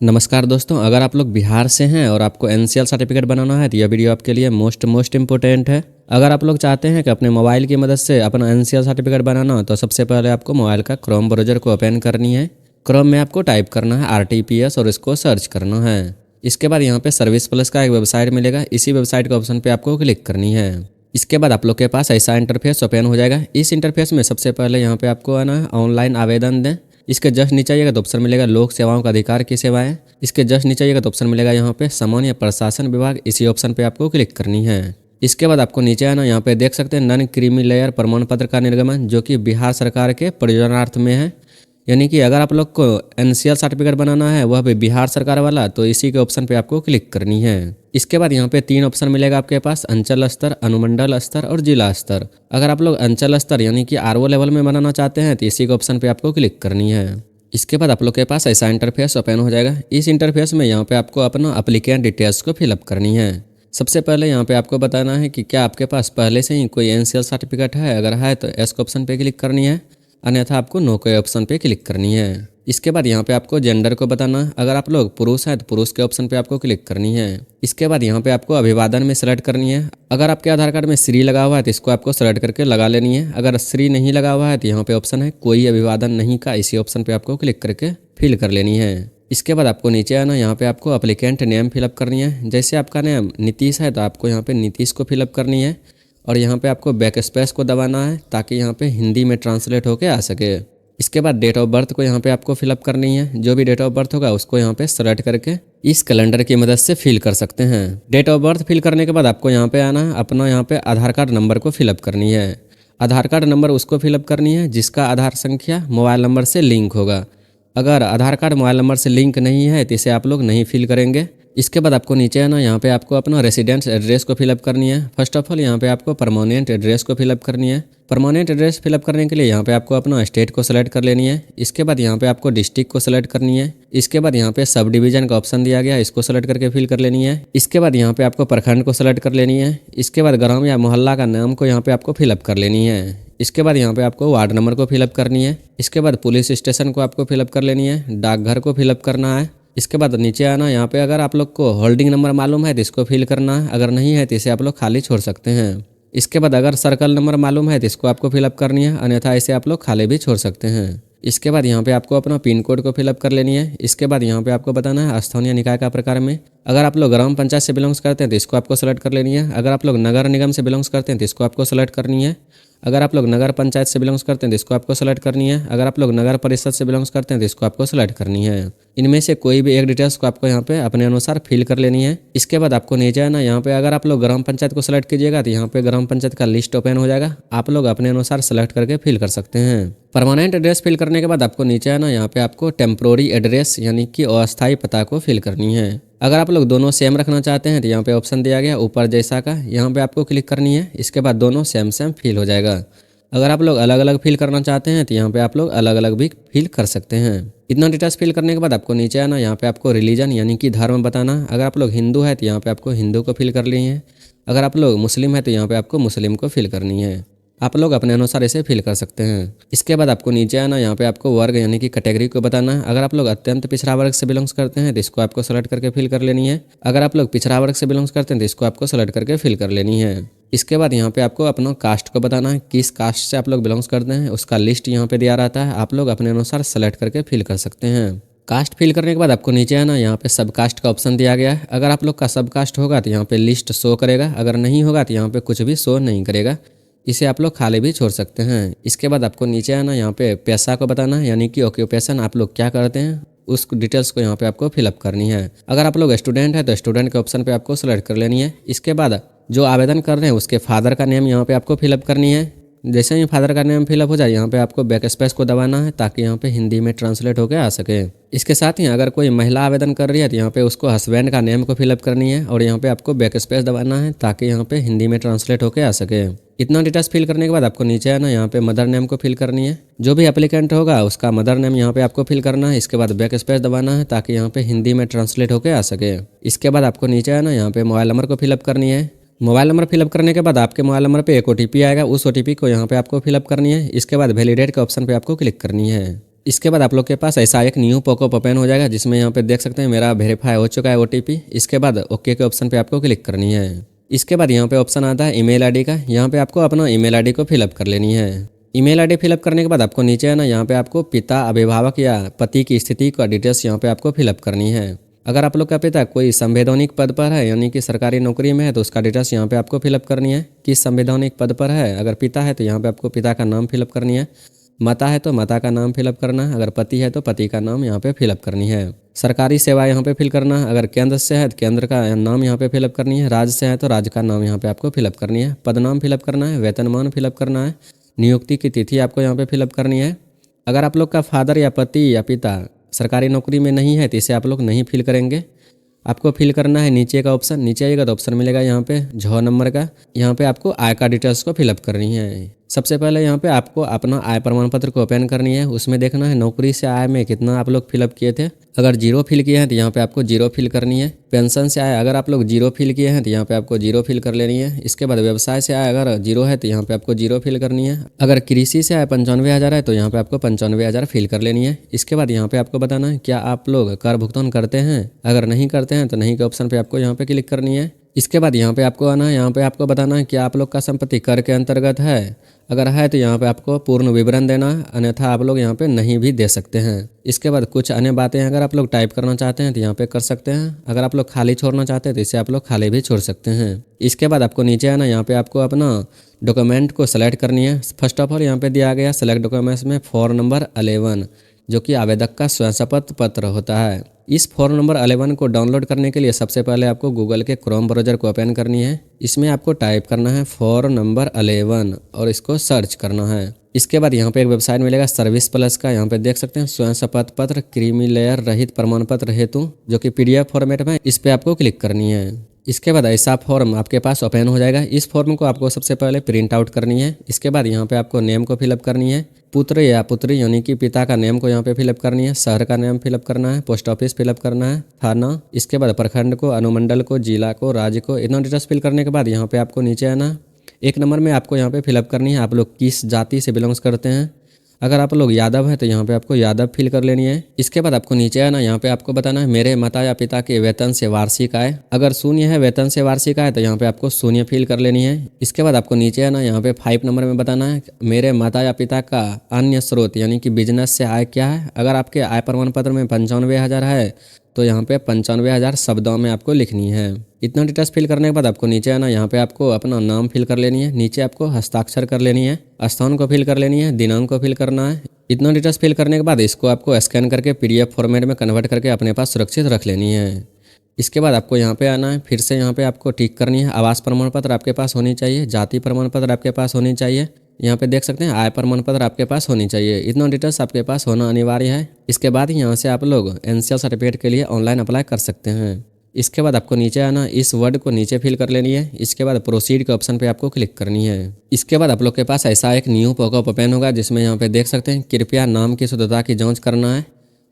नमस्कार दोस्तों, अगर आप लोग बिहार से हैं और आपको एनसीएल सर्टिफिकेट बनाना है तो यह वीडियो आपके लिए मोस्ट इम्पोर्टेंट है। अगर आप लोग चाहते हैं कि अपने मोबाइल की मदद से अपना एनसीएल सर्टिफिकेट बनाना हो तो सबसे पहले आपको मोबाइल का क्रोम ब्राउज़र को ओपन करनी है। क्रोम में आपको टाइप करना है RTPS और इसको सर्च करना है। इसके बाद यहाँ पे सर्विस प्लस का एक वेबसाइट मिलेगा, इसी वेबसाइट के ऑप्शन पे आपको क्लिक करनी है। इसके बाद आप लोग के पास ऐसा इंटरफेस ओपन हो जाएगा। इस इंटरफेस में सबसे पहले यहाँ पे आपको आना है ऑनलाइन आवेदन दें। इसके जस्ट नीचे आइएगा तो ऑप्शन मिलेगा लोक सेवाओं का अधिकार की सेवाएं। इसके जस्ट नीचे आइएगा तो ऑप्शन मिलेगा यहाँ पे सामान्य प्रशासन विभाग, इसी ऑप्शन पे आपको क्लिक करनी है। इसके बाद आपको नीचे आना, यहाँ पे देख सकते हैं नन क्रीमी लेयर प्रमाण पत्र का निर्गमन, जो कि बिहार सरकार के प्रयोजनार्थ में है। यानी कि अगर आप लोग को एनसीएल सर्टिफिकेट बनाना है वह भी बिहार सरकार वाला, तो इसी के ऑप्शन पे आपको क्लिक करनी है। इसके बाद यहाँ पे 3 ऑप्शन मिलेगा आपके पास, अंचल स्तर, अनुमंडल स्तर और जिला स्तर। अगर आप लोग अंचल स्तर यानी कि RO लेवल में बनाना चाहते हैं तो इसी के ऑप्शन पे आपको क्लिक करनी है। इसके बाद आप लोग के पास ऐसा इंटरफेस ओपन हो जाएगा। इस इंटरफेस में यहाँ पे आपको अपना एप्लीकेंट डिटेल्स को फिलअप करनी है। सबसे पहले यहाँ पे आपको बताना है कि क्या आपके पास पहले से ही कोई एनसीएल सर्टिफिकेट है। अगर है तो एस के ऑप्शन पे क्लिक करनी है, अन्यथा आपको नो के ऑप्शन पे क्लिक करनी है। इसके बाद यहाँ पे आपको जेंडर को बताना है। अगर आप लोग पुरुष हैं तो पुरुष के ऑप्शन पे आपको क्लिक करनी है। इसके बाद यहाँ पे आपको अभिवादन में सेलेक्ट करनी है। अगर आपके आधार कार्ड में श्री लगा हुआ है तो इसको आपको सेलेक्ट करके लगा लेनी है। अगर श्री नहीं लगा हुआ है तो यहाँ पे ऑप्शन है कोई अभिवादन नहीं का, इसी ऑप्शन पे आपको क्लिक करके फिल कर लेनी है। इसके बाद आपको नीचे आना, यहाँ पे आपको एप्लीकेंट नेम फिलअप करनी है। जैसे आपका नेम नीतीश है तो आपको यहाँ पे नीतीश को फिलअप करनी है और यहाँ पे आपको बैक स्पेस को दबाना है ताकि यहाँ पे हिंदी में ट्रांसलेट होके आ सके। इसके बाद डेट ऑफ बर्थ को यहाँ पे आपको फिलअप करनी है। जो भी डेट ऑफ बर्थ होगा उसको यहाँ पे सेलेक्ट करके इस कैलेंडर की मदद से फिल कर सकते हैं। डेट ऑफ बर्थ फिल करने के बाद आपको यहाँ पे आना है, अपना यहाँ पे आधार कार्ड नंबर को फिलअप करनी है। आधार कार्ड नंबर उसको फिलअप करनी है जिसका आधार संख्या मोबाइल नंबर से लिंक होगा। अगर आधार कार्ड मोबाइल नंबर से लिंक नहीं है तो इसे आप लोग नहीं फिल करेंगे। इसके बाद आपको नीचे आना, यहाँ पे आपको अपना रेसिडेंस एड्रेस को फिलअप करनी है। फर्स्ट ऑफ ऑल यहाँ पे आपको परमानेंट एड्रेस को फिलअप करनी है। परमानेंट एड्रेस फिलअप करने के लिए यहाँ पे आपको अपना स्टेट को सेलेक्ट कर लेनी है। इसके बाद यहाँ पे आपको डिस्ट्रिक्ट को सेलेक्ट करनी है। इसके बाद यहाँ पे सब डिवीजन का ऑप्शन दिया गया है, इसको सेलेक्ट करके फिल कर लेनी है। इसके बाद यहाँ पे आपको प्रखंड को सेलेक्ट कर लेनी है। इसके बाद ग्राम या मोहल्ला का नाम को यहाँ पे आपको फिलअप कर लेनी है। इसके बाद यहाँ पे आपको वार्ड नंबर को फिलअप करनी है। इसके बाद पुलिस स्टेशन को आपको फिलअप कर लेनी है। डाकघर को फिलअप करना है। इसके बाद नीचे आना, यहाँ पे अगर आप लोग को होल्डिंग नंबर मालूम है तो इसको फिल करना है, अगर नहीं है तो इसे आप लोग खाली छोड़ सकते हैं। इसके बाद अगर सर्कल नंबर मालूम है तो इसको आपको फिलअप करनी है, अन्यथा इसे आप लोग खाली भी छोड़ सकते हैं। इसके बाद यहाँ पे आपको अपना पिन कोड को फिलअप कर लेनी है। इसके बाद यहाँ पे आपको बताना है स्थानीय निकाय का प्रकार में। अगर आप लोग ग्राम पंचायत से बिलोंग्स करते हैं तो इसको आपको सेलेक्ट कर लेनी है। अगर आप लोग नगर निगम से बिलोंग्स करते हैं तो इसको आपको सेलेक्ट करनी है। अगर आप लोग नगर पंचायत से बिलोंग्स करते हैं तो इसको आपको सेलेक्ट करनी है। अगर आप लोग नगर परिषद से बिलोंग्स करते हैं तो इसको आपको सेलेक्ट करनी है। इनमें से कोई भी एक डिटेल्स को आपको यहाँ पे अपने अनुसार फिल कर लेनी है। इसके बाद आपको नीचे आना, यहाँ पे अगर आप लोग ग्राम पंचायत को सेलेक्ट कीजिएगा तो यहाँ पे ग्राम पंचायत का लिस्ट ओपन हो जाएगा। आप लोग अपने अनुसार सेलेक्ट करके फिल कर सकते हैं। परमानेंट एड्रेस फिल करने के बाद आपको नीचे आना, यहाँ पे आपको टेम्प्रोरी एड्रेस यानी कि अस्थायी पता को फिल करनी है। अगर आप लोग दोनों सेम रखना चाहते हैं तो यहाँ पे ऑप्शन दिया गया ऊपर जैसा का, यहाँ पे आपको क्लिक करनी है। इसके बाद दोनों सेम फिल हो जाएगा। अगर आप लोग अलग अलग फिल करना चाहते हैं तो यहाँ पे आप लोग अलग अलग भी फिल कर सकते हैं। इतना डिटेल्स फिल करने के बाद आपको नीचे आना, यहाँ पे आपको रिलीजन यानी कि धर्म बताना। अगर आप लोग हिंदू है तो यहाँ पे आपको हिंदू को फिल कर ली है। अगर आप लोग मुस्लिम है तो यहाँ पे आपको मुस्लिम को फिल करनी है। आप लोग अपने अनुसार इसे फिल कर सकते हैं। इसके बाद आपको नीचे आना, यहाँ पे आपको वर्ग यानी कि कैटेगरी को बताना है। अगर आप लोग अत्यंत पिछड़ा वर्ग से बिलोंग्स करते हैं तो इसको आपको सेलेक्ट करके फिल कर लेनी है। अगर आप लोग पिछड़ा वर्ग से बिलोंग्स करते हैं तो इसको आपको सेलेक्ट करके फिल कर लेनी है। इसके बाद यहाँ पे आपको अपना कास्ट को बताना है, किस कास्ट से आप लोग बिलोंग्स करते हैं उसका लिस्ट यहाँ पे दिया रहता है। आप लोग अपने अनुसार सेलेक्ट करके फिल कर सकते हैं। कास्ट फिल करने के बाद आपको नीचे आना, यहाँ पे सब कास्ट का ऑप्शन दिया गया है। अगर आप लोग का सब कास्ट होगा तो यहाँ पे लिस्ट शो करेगा, अगर नहीं होगा तो यहाँ पे कुछ भी शो नहीं करेगा। इसे आप लोग खाली भी छोड़ सकते हैं। इसके बाद आपको नीचे आना, यहाँ पे पैसा को बताना है यानी कि ऑक्यूपेशन आप लोग क्या करते हैं उस डिटेल्स को यहाँ पे आपको फिलअप करनी है। अगर आप लोग स्टूडेंट है तो स्टूडेंट के ऑप्शन पे आपको सेलेक्ट कर लेनी है। इसके बाद जो आवेदन कर रहे हैं उसके फादर का नेम यहाँ पे आपको फिलअप करनी है। जैसे ही फादर का नेम फिलअप हो जाए यहाँ पे आपको बैक स्पेस को दबाना है ताकि यहाँ पे हिंदी में ट्रांसलेट होकर आ सके। इसके साथ ही अगर कोई महिला आवेदन कर रही है तो यहाँ पे उसको हस्बैंड का नेम को फिलअप करनी है और यहाँ पे आपको बैक स्पेस दबाना है ताकि यहाँ पे हिंदी में ट्रांसलेट होकर आ सके। इतना डिटेल्स फिल करने के बाद आपको नीचे आना, यहाँ पे मदर नेम को फिल करनी है। जो भी एप्लीकेंट होगा उसका मदर नेम यहाँ पे आपको फिल करना है। इसके बाद बैक स्पेस दबाना है ताकि यहाँ पे हिंदी में ट्रांसलेट होकर आ सके। इसके बाद आपको नीचे आना, यहाँ पे मोबाइल नंबर को फिलअप करनी है। मोबाइल नंबर फिलअप करने के बाद आपके मोबाइल नंबर पे एक OTP आएगा, उस OTP को यहाँ पे आपको फिलअप करनी है। इसके बाद वैलिडेट के ऑप्शन पे आपको क्लिक करनी है। इसके बाद आप लोग के पास ऐसा एक न्यू पॉपअप ओपन हो जाएगा जिसमें यहाँ पे देख सकते हैं मेरा वेरीफाई हो चुका है OTP। इसके बाद ओके के ऑप्शन पे आपको क्लिक करनी है। इसके बाद यहाँ पे ऑप्शन आता है ईमेल आईडी का। यहाँ पे आपको अपना ईमेल आईडी को फिलअप कर लेनी है। ईमेल आईडी फिलअप करने के बाद आपको नीचे है ना, यहाँ पे आपको पिता, अभिभावक या पति की स्थिति का डिटेल्स यहाँ पे आपको फिलअप करनी है। अगर आप लोग का पिता कोई संवैधानिक पद पर है यानी कि सरकारी नौकरी में है तो उसका डिटेल्स यहाँ पे आपको फिलअप करनी है। किस संवैधानिक पद पर है, अगर पिता है तो यहाँ पे आपको पिता का नाम फिलअप करनी है। माता है तो माता का नाम फिलअप करना है। अगर पति है तो पति का नाम यहाँ पे फिलअप करनी है। सरकारी सेवा यहाँ पे फिल करना है। अगर केंद्र से है तो केंद्र का नाम यहाँ पे फिलअप करनी है। राज्य से है तो राज्य का नाम यहाँ पे आपको फिलअप करनी है। पद नाम फिलअप करना है। वेतनमान फिलअप करना है। नियुक्ति की तिथि आपको यहाँ पे फिलअप करनी है। अगर आप लोग का फादर या पति या पिता सरकारी नौकरी में नहीं है तो इसे आप लोग नहीं फिल करेंगे। आपको फिल करना है नीचे का ऑप्शन। नीचे आइएगा तो ऑप्शन मिलेगा यहाँ पे 6 नंबर का। यहाँ पे आपको आय का डिटेल्स को फिलअप करनी है। सबसे पहले यहाँ पे आपको अपना आय प्रमाण पत्र को ओपन करनी है। उसमें देखना है नौकरी से आय में कितना आप लोग फिलअप किए थे। अगर 0 फिल किए हैं तो यहाँ पे आपको 0 फिल करनी है। पेंशन से आय अगर आप लोग 0 फिल किए हैं तो यहाँ पे आपको 0 फिल कर लेनी है। इसके बाद व्यवसाय से आय अगर 0 है तो यहाँ पे आपको 0 फिल करनी है। अगर कृषि से आय 95,000 है तो यहाँ पे आपको 95,000 फिल कर लेनी है। इसके बाद यहाँ पे आपको बताना है क्या आप लोग कर भुगतान करते हैं। अगर नहीं करते हैं तो नहीं के ऑप्शन पे आपको यहाँ पे क्लिक करनी है। इसके बाद यहाँ पे आपको आना है। यहाँ पे आपको बताना है कि आप लोग का संपत्ति कर के अंतर्गत है। अगर है तो यहाँ पे आपको पूर्ण विवरण देना है, अन्यथा आप लोग यहाँ पे नहीं भी दे सकते हैं। इसके बाद कुछ अन्य बातें अगर आप लोग टाइप करना चाहते हैं तो यहाँ पे कर सकते हैं। अगर आप लोग खाली छोड़ना चाहते हैं तो इसे आप लोग खाली भी छोड़ सकते हैं। इसके बाद आपको नीचे आना, यहाँ पे आपको अपना डॉक्यूमेंट को सेलेक्ट करनी है। फर्स्ट ऑफ ऑल यहाँ पे दिया गया सेलेक्ट डॉक्यूमेंट्स में फॉर्म नंबर 11 जो कि आवेदक का स्वयं शपथ पत्र होता है। इस फॉर्म नंबर 11 को डाउनलोड करने के लिए सबसे पहले आपको गूगल के क्रोम ब्राउज़र को ओपन करनी है। इसमें आपको टाइप करना है फॉर्म नंबर 11 और इसको सर्च करना है। इसके बाद यहाँ पे एक वेबसाइट मिलेगा सर्विस प्लस का। यहाँ पे देख सकते हैं स्वयं शपथ पत्र क्रीमी लेयर रहित प्रमाण पत्र हेतु जो कि PDF फॉर्मेट में, इस पे आपको क्लिक करनी है। इसके बाद ऐसा फॉर्म आपके पास ओपन हो जाएगा। इस फॉर्म को आपको सबसे पहले प्रिंट आउट करनी है। इसके बाद यहाँ पे आपको नेम को फिलअप करनी है। पुत्र या पुत्री यानी कि पिता का नेम को यहाँ पे फिलअप करनी है। शहर का नेम फिलअप करना है। पोस्ट ऑफिस फिलअप करना है। थाना, इसके बाद प्रखंड को, अनुमंडल को, जिला को, राज्य को, इतना डिटेल्स फिल करने के बाद यहाँ पे आपको नीचे आना। 1 नंबर में आपको यहाँ पे फिलअप करनी है आप लोग किस जाति से बिलोंग्स करते हैं। अगर आप लोग यादव है तो यहाँ पे आपको यादव फिल कर लेनी है। इसके बाद आपको नीचे आना, यहाँ पे आपको बताना है मेरे माता या पिता के वेतन से वार्षिक आय। अगर शून्य है वेतन से वार्षिक आय तो यहाँ पे आपको शून्य फिल कर लेनी है। इसके बाद आपको नीचे आना, यहाँ पे 5 नंबर में बताना है मेरे माता या पिता का अन्य स्रोत यानी कि बिजनेस से आय क्या है। अगर आपके आय प्रमाण पत्र में 95,000 है तो यहाँ पे 95,000 शब्दों में आपको लिखनी है। इतना डिटेल्स फिल करने के बाद आपको नीचे आना, यहाँ पे आपको अपना नाम फिल कर लेनी है। नीचे आपको हस्ताक्षर कर लेनी है। स्थान को फिल कर लेनी है। दिनांक को फिल करना है। इतना डिटेल्स फिल करने के बाद इसको आपको स्कैन करके PDF फॉर्मेट में कन्वर्ट करके अपने पास सुरक्षित रख लेनी है। इसके बाद आपको यहाँ पे आना है। फिर से यहाँ पे आपको टिक करनी है। आवास प्रमाण पत्र आपके पास होनी चाहिए। जाति प्रमाण पत्र आपके पास होनी चाहिए। यहाँ पे देख सकते हैं आय प्रमाण पत्र आपके पास होनी चाहिए। इतना डिटेल्स आपके पास होना अनिवार्य है। इसके बाद यहाँ से आप लोग NCL सर्टिफिकेट के लिए ऑनलाइन अप्लाई कर सकते हैं। इसके बाद आपको नीचे आना, इस वर्ड को नीचे फिल कर लेनी है। इसके बाद प्रोसीड के ऑप्शन पे आपको क्लिक करनी है। इसके बाद आप लोग के पास ऐसा एक न्यू पॉपअप ओपन होगा जिसमें यहाँ पे देख सकते हैं कृपया नाम की शुद्धता की जाँच करना है।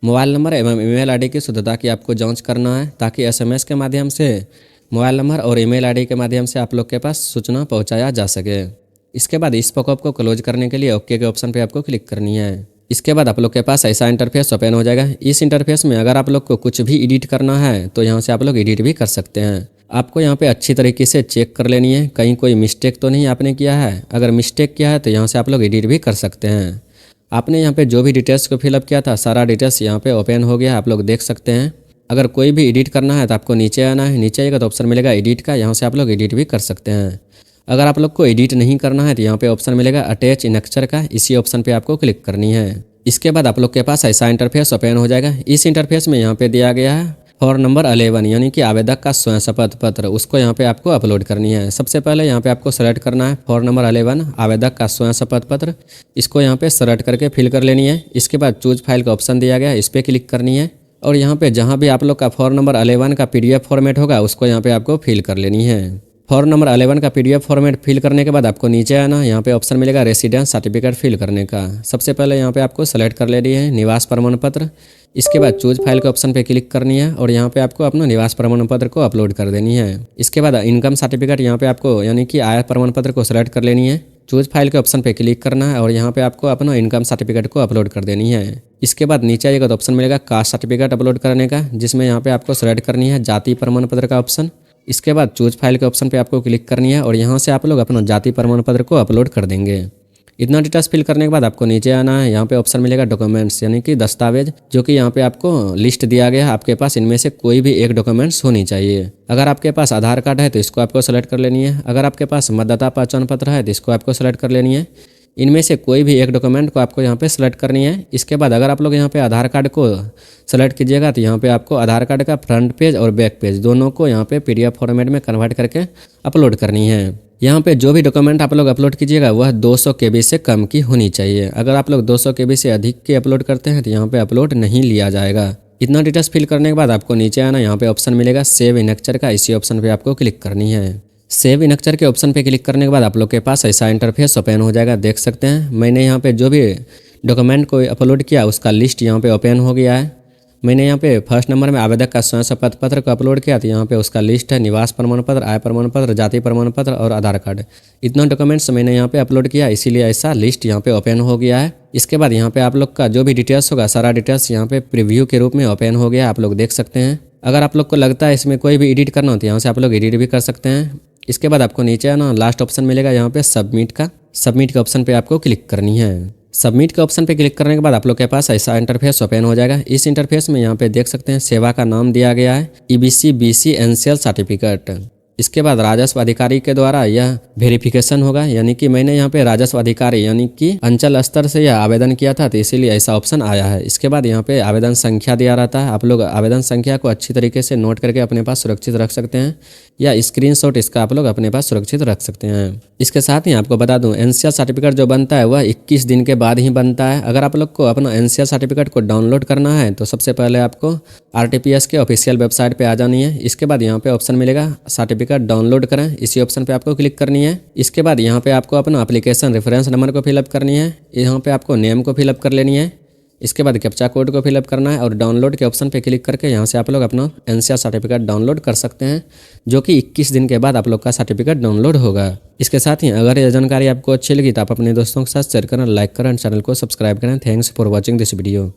मोबाइल नंबर एवं ईमेल ID की शुद्धता की आपको जाँच करना है ताकि SMS के माध्यम से मोबाइल नंबर और ईमेल ID के माध्यम से आप लोग के पास सूचना पहुँचाया जा सके। इसके बाद इस पॉपअप को क्लोज करने के लिए ओके के ऑप्शन पे आपको क्लिक करनी है। इसके बाद आप लोग के पास ऐसा इंटरफेस ओपन हो जाएगा। इस इंटरफेस में अगर आप लोग को कुछ भी एडिट करना है तो यहाँ से आप लोग एडिट भी कर सकते हैं। आपको यहाँ पे अच्छी तरीके से चेक कर लेनी है कहीं कोई मिस्टेक तो नहीं आपने किया है। अगर मिस्टेक किया है तो यहाँ से आप लोग एडिट भी कर सकते हैं। आपने यहाँ पे जो भी डिटेल्स को फिलअप किया था सारा डिटेल्स यहाँ पे ओपन हो गया, आप लोग देख सकते हैं। अगर कोई भी एडिट करना है तो आपको नीचे आना है। नीचे आएगा तो ऑप्शन मिलेगा एडिट का, यहाँ से आप लोग एडिट भी कर सकते हैं। अगर आप लोग को एडिट नहीं करना है तो यहाँ पे ऑप्शन मिलेगा अटैच इनेक्चर का, इसी ऑप्शन पे आपको क्लिक करनी है। इसके बाद आप लोग के पास ऐसा इंटरफेस ओपन हो जाएगा। इस इंटरफेस में यहाँ पे दिया गया है फॉर्म नंबर 11 यानी कि आवेदक का स्वयं शपथ पत्र, उसको यहाँ पे आपको अपलोड करनी है। सबसे पहले यहाँ पे आपको सेलेक्ट करना है फॉर्म नंबर 11 आवेदक का स्वयं शपथ पत्र, इसको यहाँ पे सेलेक्ट करके फिल कर लेनी है। इसके बाद चूज फाइल का ऑप्शन दिया गया है, इस पर क्लिक करनी है और यहाँ पे जहाँ भी आप लोग का फॉर्म नंबर 11 का PDF फॉर्मेट होगा उसको यहाँ पे आपको फिल कर लेनी है। फॉर्म नंबर 11 का PDF फॉर्मेट फिल करने के बाद आपको नीचे आना, यहाँ पे ऑप्शन मिलेगा रेसिडेंस सर्टिफिकेट फिल करने का। सबसे पहले यहाँ पे आपको सेलेक्ट कर लेनी है निवास प्रमाण पत्र। इसके बाद चूज फाइल के ऑप्शन पे क्लिक करनी है और यहाँ पे आपको अपना निवास प्रमाण पत्र को अपलोड कर देनी है। इसके बाद इनकम सर्टिफिकेट यहाँ पे आपको यानी कि आय प्रमाण पत्र को सेलेक्ट कर लेनी है। चूज फाइल के ऑप्शन पे क्लिक करना है और यहाँ पे आपको अपना इनकम सर्टिफिकेट को अपलोड कर देनी है। इसके बाद नीचे आएगा तो ऑप्शन मिलेगा कास्ट सर्टिफिकेट अपलोड करने का, जिसमें यहाँ पे आपको सेलेक्ट करनी है जाति प्रमाण पत्र का ऑप्शन। इसके बाद चूज फाइल के ऑप्शन पे आपको क्लिक करनी है और यहाँ से आप लोग अपना जाति प्रमाण पत्र को अपलोड कर देंगे। इतना डिटेल्स फिल करने के बाद आपको नीचे आना है। यहाँ पे ऑप्शन मिलेगा डॉक्यूमेंट्स यानी कि दस्तावेज, जो कि यहाँ पे आपको लिस्ट दिया गया है। आपके पास इनमें से कोई भी एक डॉक्यूमेंट्स होनी चाहिए। अगर आपके पास आधार कार्ड है तो इसको आपको सेलेक्ट कर लेनी है। अगर आपके पास मतदाता पहचान पत्र है तो इसको आपको सेलेक्ट कर लेनी है। इनमें से कोई भी एक डॉक्यूमेंट को आपको यहाँ पे सेलेक्ट करनी है। इसके बाद अगर आप लोग यहाँ पे आधार कार्ड को सेलेक्ट कीजिएगा तो यहाँ पे आपको आधार कार्ड का फ्रंट पेज और बैक पेज दोनों को यहाँ पे PDF फॉर्मेट में कन्वर्ट करके अपलोड करनी है। यहाँ पे जो भी डॉक्यूमेंट आप लोग अपलोड कीजिएगा वह 200 KB से कम की होनी चाहिए। अगर आप लोग 200 KB से अधिक की अपलोड करते हैं तो यहाँ पे अपलोड नहीं लिया जाएगा। इतना डिटेल्स फिल करने के बाद आपको नीचे आना, यहाँ पे ऑप्शन मिलेगा सेव इनेक्चर का, इसी ऑप्शन पे आपको क्लिक करनी है। सेव इनेक्चर के ऑप्शन पे क्लिक करने के बाद आप लोग के पास ऐसा इंटरफेस ओपन हो जाएगा। देख सकते हैं मैंने यहाँ पे जो भी डॉक्यूमेंट को अपलोड किया उसका लिस्ट यहाँ पे ओपन हो गया है। मैंने यहाँ पे फर्स्ट नंबर में आवेदक का स्वयं शपथ पत्र को अपलोड किया तो यहाँ पे उसका लिस्ट है, निवास प्रमाण पत्र, आय प्रमाण पत्र, जाति प्रमाण पत्र और आधार कार्ड। इतना डॉक्यूमेंट्स मैंने यहाँ पे अपलोड किया, इसीलिए ऐसा लिस्ट यहाँ पे ओपन हो गया है। इसके बाद यहाँ पे आप लोग का जो भी डिटेल्स होगा सारा डिटेल्स यहाँ पे प्रीव्यू के रूप में ओपन हो गया, आप लोग देख सकते हैं। अगर आप लोग को लगता है इसमें कोई भी एडिट करना हो तो यहाँ से आप लोग एडिट भी कर सकते हैं। इसके बाद आपको नीचे आना, लास्ट ऑप्शन मिलेगा यहाँ पे सबमिट का। सबमिट के ऑप्शन पे आपको क्लिक करनी है। सबमिट के ऑप्शन पे क्लिक करने के बाद आप लोग के पास ऐसा इंटरफेस ओपन हो जाएगा। इस इंटरफेस में यहाँ पे देख सकते हैं सेवा का नाम दिया गया है EBC BC NCL सर्टिफिकेट। इसके बाद राजस्व अधिकारी के द्वारा यह वेरिफिकेशन होगा, यानी कि मैंने यहाँ पे राजस्व अधिकारी यानी कि अंचल स्तर से यह आवेदन किया था तो इसीलिए ऐसा ऑप्शन आया है। इसके बाद यहाँ पे आवेदन संख्या दिया रहता है। आप लोग आवेदन संख्या को अच्छी तरीके से नोट करके अपने पास सुरक्षित रख सकते हैं या स्क्रीनशॉट इसका आप लोग अपने पास सुरक्षित रख सकते हैं। इसके साथ ही आपको बता दूं NCL सर्टिफिकेट जो बनता है वह 21 दिन के बाद ही बनता है। अगर आप लोग को अपना NCL सर्टिफिकेट को डाउनलोड करना है तो सबसे पहले आपको RTPS के ऑफिशियल वेबसाइट पे आ जानी है। इसके बाद यहाँ पे ऑप्शन मिलेगा सर्टिफिकेट डाउनलोड करें, इसी ऑप्शन पे आपको क्लिक करनी है। इसके बाद यहाँ पे आपको अपना एप्लीकेशन रेफरेंस नंबर को फिलअप करनी है। यहाँ पे आपको नेम को फिलअप कर लेनी है। इसके बाद कैप्चा कोड को फिलअप करना है और डाउनलोड के ऑप्शन पे क्लिक करके यहाँ से आप लोग अपना NCL सर्टिफिकेट डाउनलोड कर सकते हैं, जो कि 21 दिन के बाद आप लोग का सर्टिफिकेट डाउनलोड होगा। इसके साथ ही अगर यह जानकारी आपको अच्छी लगी तो आप अपने दोस्तों के साथ शेयर करें, लाइक करें, चैनल को सब्सक्राइब करें। Thanks for watching this video.